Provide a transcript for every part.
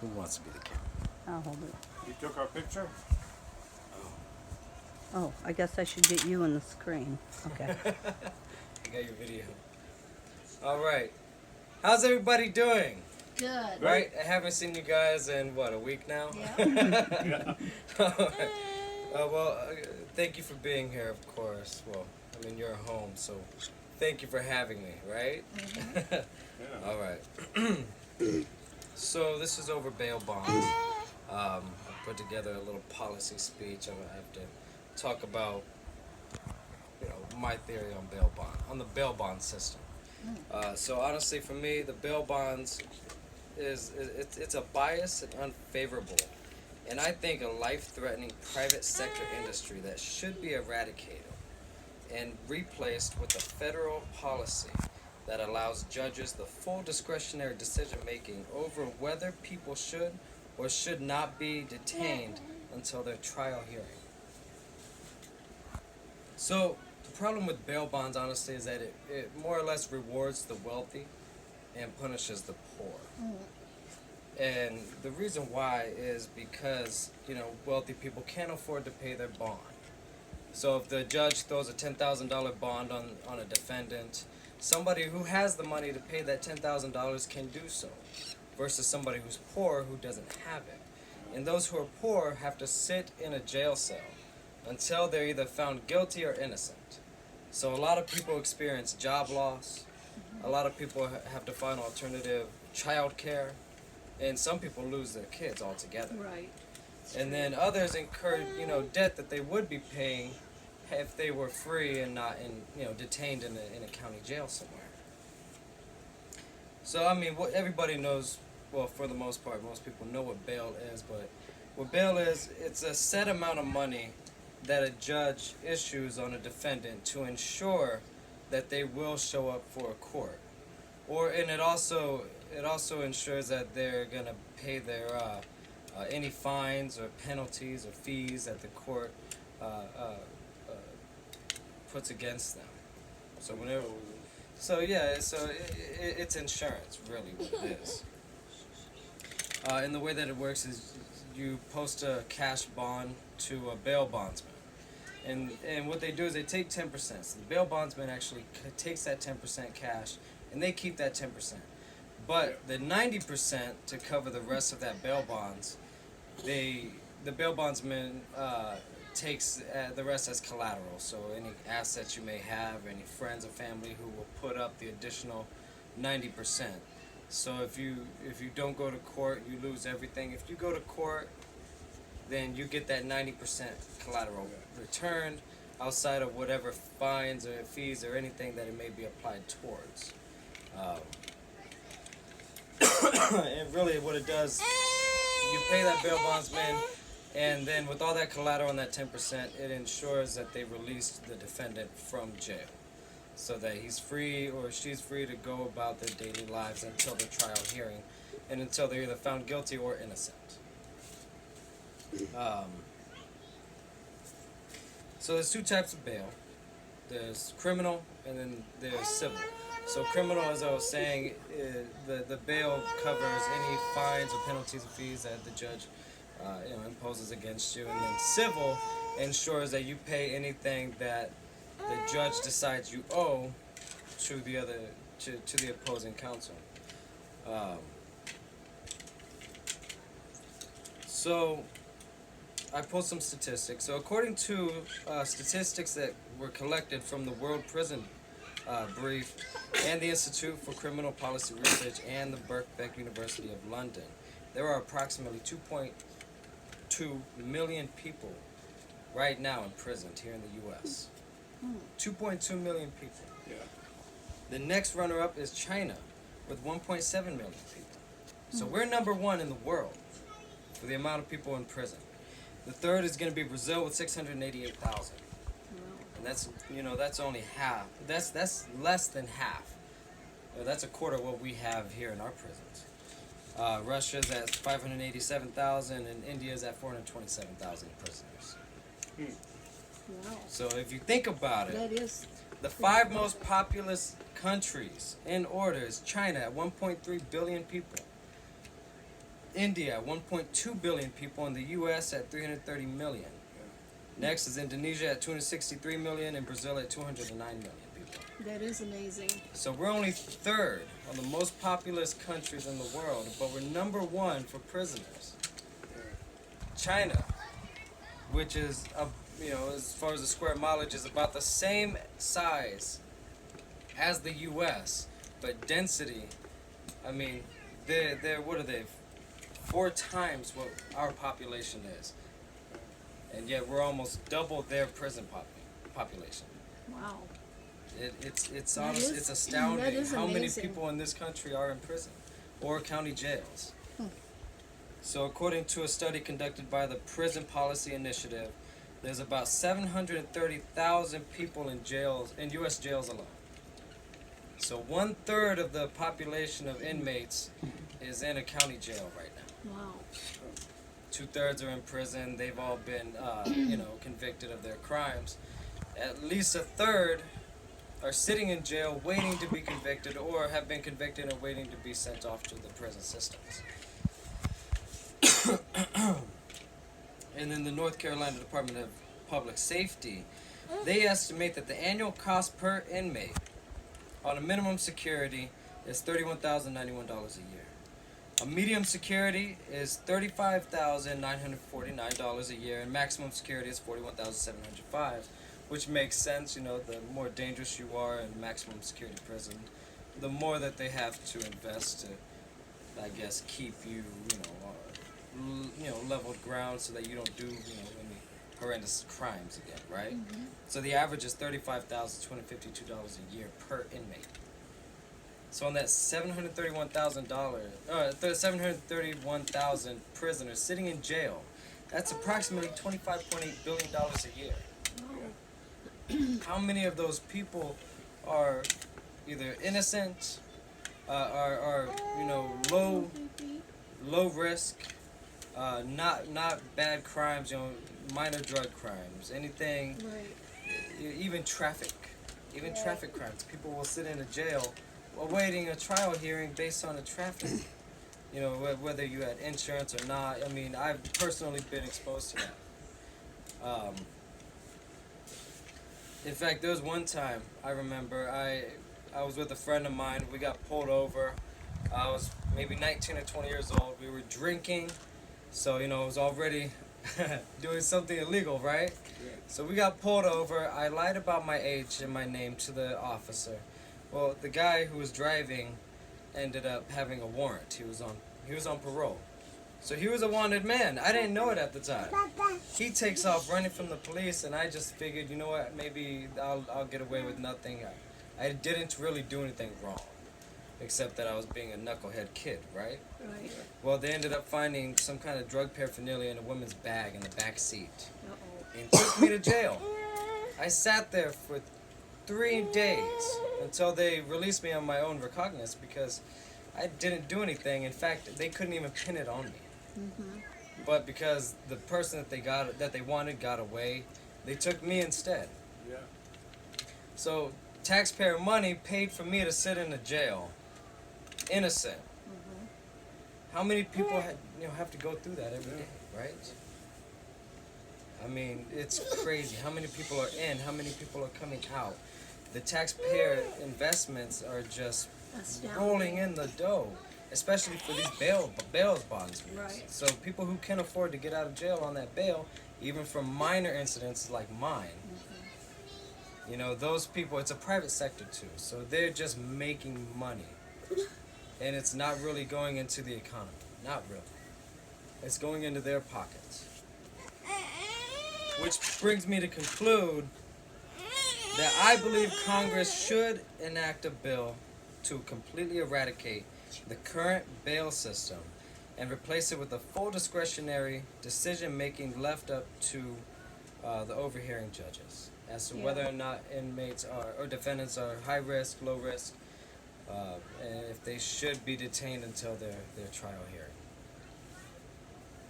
Who wants to be the camera? I'll hold it. You took our picture? Oh, I guess I should get you on the screen. Okay. I got your video. All right. How's everybody doing? Good. Right? I haven't seen you guys in, what, a week now? Yeah. All right. Thank you for being here, of course. Well, I mean, you're home, so thank you for having me, right? Yeah. All right. So this is over bail bonds. I put together a little policy speech. I have to talk about, my theory on bail bond, on the bail bond system. So honestly, for me, the bail bonds it's a biased and unfavorable, and I think a life-threatening private sector industry that should be eradicated and replaced with a federal policy that allows judges the full discretionary decision-making over whether people should or should not be detained until their trial hearing. So the problem with bail bonds, honestly, is that it more or less rewards the wealthy and punishes the poor. And the reason why is because, wealthy people can't afford to pay their bond. So if the judge throws a $10,000 bond on a defendant, somebody who has the money to pay that $10,000 can do so, versus somebody who's poor who doesn't have it. And those who are poor have to sit in a jail cell until they're either found guilty or innocent. So a lot of people experience job loss. A lot of people have to find alternative child care. And some people lose their kids altogether. Right. And then others incur, debt that they would be paying if they were free and not detained in a county jail somewhere. So, I mean, what everybody knows, well, for the most part, most people know what bail is, but what bail is, it's a set amount of money that a judge issues on a defendant to ensure that they will show up for a court. And it also ensures that they're going to pay their any fines or penalties or fees that the court puts against them. So it's insurance, really, what it is. And the way that it works is you post a cash bond to a bail bondsman. And what they do is they take 10%. So the bail bondsman actually takes that 10% cash, and they keep that 10%. But the 90% to cover the rest of that bail bonds, the bail bondsman takes the rest as collateral. So any assets you may have, any friends or family who will put up the additional 90%. So if you don't go to court, you lose everything. If you go to court, then you get that 90% collateral returned outside of whatever fines or fees or anything that it may be applied towards. And really what it does, you pay that bail bondsman, and then with all that collateral and that 10%, it ensures that they release the defendant from jail so that he's free or she's free to go about their daily lives until the trial hearing and until they're either found guilty or innocent. So there's two types of bail. There's criminal and then there's civil. So criminal, as I was saying, the bail covers any fines or penalties or fees that the judge imposes against you, and then civil ensures that you pay anything that the judge decides you owe to the opposing counsel. So I pulled some statistics. So according to statistics that were collected from the World Prison Brief and the Institute for Criminal Policy Research and the Birkbeck University of London, there are approximately 2.2 million people right now in prison here in the U.S. 2.2 million people. Yeah. The next runner-up is China with 1.7 million people. So we're number one in the world for the amount of people in prison. The third is going to be Brazil with 688,000. And that's only half. That's less than half. That's a quarter of what we have here in our prisons. Russia's at 587,000 and India's at 427,000 prisoners. Wow. So if you think about it, That is. the five most populous countries in order is China at 1.3 billion people. India, 1.2 billion people, and the U.S. at 330 million. Next is Indonesia at 263 million, and Brazil at 209 million people. That is amazing. So we're only third on the most populous countries in the world, but we're number one for prisoners. China, which is, as far as the square mileage, is about the same size as the U.S., but density, I mean, they're what are they? 4 times what our population is, and yet we're almost double their prison population. Wow. It's That honest. is- It's astounding that is how many amazing. people in this country are in prison or county jails. So according to a study conducted by the Prison Policy Initiative, there's about 730,000 people in jails, in U.S. jails alone. So 1/3 of the population of inmates is in a county jail right now. Wow. 2/3 are in prison. They've all been, convicted of their crimes. At least 1/3 are sitting in jail waiting to be convicted, or have been convicted and waiting to be sent off to the prison systems. And then the North Carolina Department of Public Safety, they estimate that the annual cost per inmate on a minimum security is $31,091 a year. A medium security is $35,949 a year, and maximum security is $41,705, which makes sense. The more dangerous you are in maximum security prison, the more that they have to invest to, I guess, keep you, leveled ground so that you don't do, any horrendous crimes again, right? So the average is $35,252 a year per inmate. So on that $731,000 prisoners sitting in jail, that's approximately $25.8 billion a year. How many of those people are either innocent, are low risk, not bad crimes, minor drug crimes, anything, Right. even traffic crimes. People will sit in a jail awaiting a trial hearing based on a traffic, whether you had insurance or not. I mean, I've personally been exposed to that. In fact, there was one time I remember I was with a friend of mine. We got pulled over. I was maybe 19 or 20 years old. We were drinking, so I was already doing something illegal, right? Yeah. So we got pulled over. I lied about my age and my name to the officer. Well, the guy who was driving ended up having a warrant. He was on parole. So he was a wanted man. I didn't know it at the time. He takes off running from the police, and I just figured, you know what, maybe I'll get away with nothing. I didn't really do anything wrong, except that I was being a knucklehead kid, right? Right. Well, they ended up finding some kind of drug paraphernalia in a woman's bag in the back seat Uh-oh. and took me to jail. I sat there for 3 days until they released me on my own recognizance because I didn't do anything. In fact, they couldn't even pin it on me. But because the person that they wanted got away, they took me instead. Yeah. So taxpayer money paid for me to sit in a jail, innocent. How many people have to go through that every day, right? I mean, it's crazy. How many people are in? How many people are coming out? The taxpayer investments are just Astounding. rolling in the dough, especially for these bail bonds. Right. So people who can afford to get out of jail on that bail, even from minor incidents like mine, those people, it's a private sector too, so they're just making money. And it's not really going into the economy. Not really. It's going into their pockets. Which brings me to conclude that I believe Congress should enact a bill to completely eradicate the current bail system and replace it with a full discretionary decision-making left up to the overhearing judges as to whether or not inmates or defendants are high risk, low risk, and if they should be detained until their trial hearing.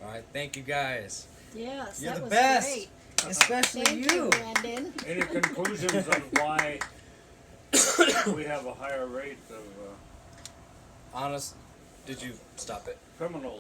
All right, thank you guys. Yes, You're that the was best, great. especially Thank you, you. Brandon. Any conclusions on why we have a higher rate of Honest, did you stop it? criminals?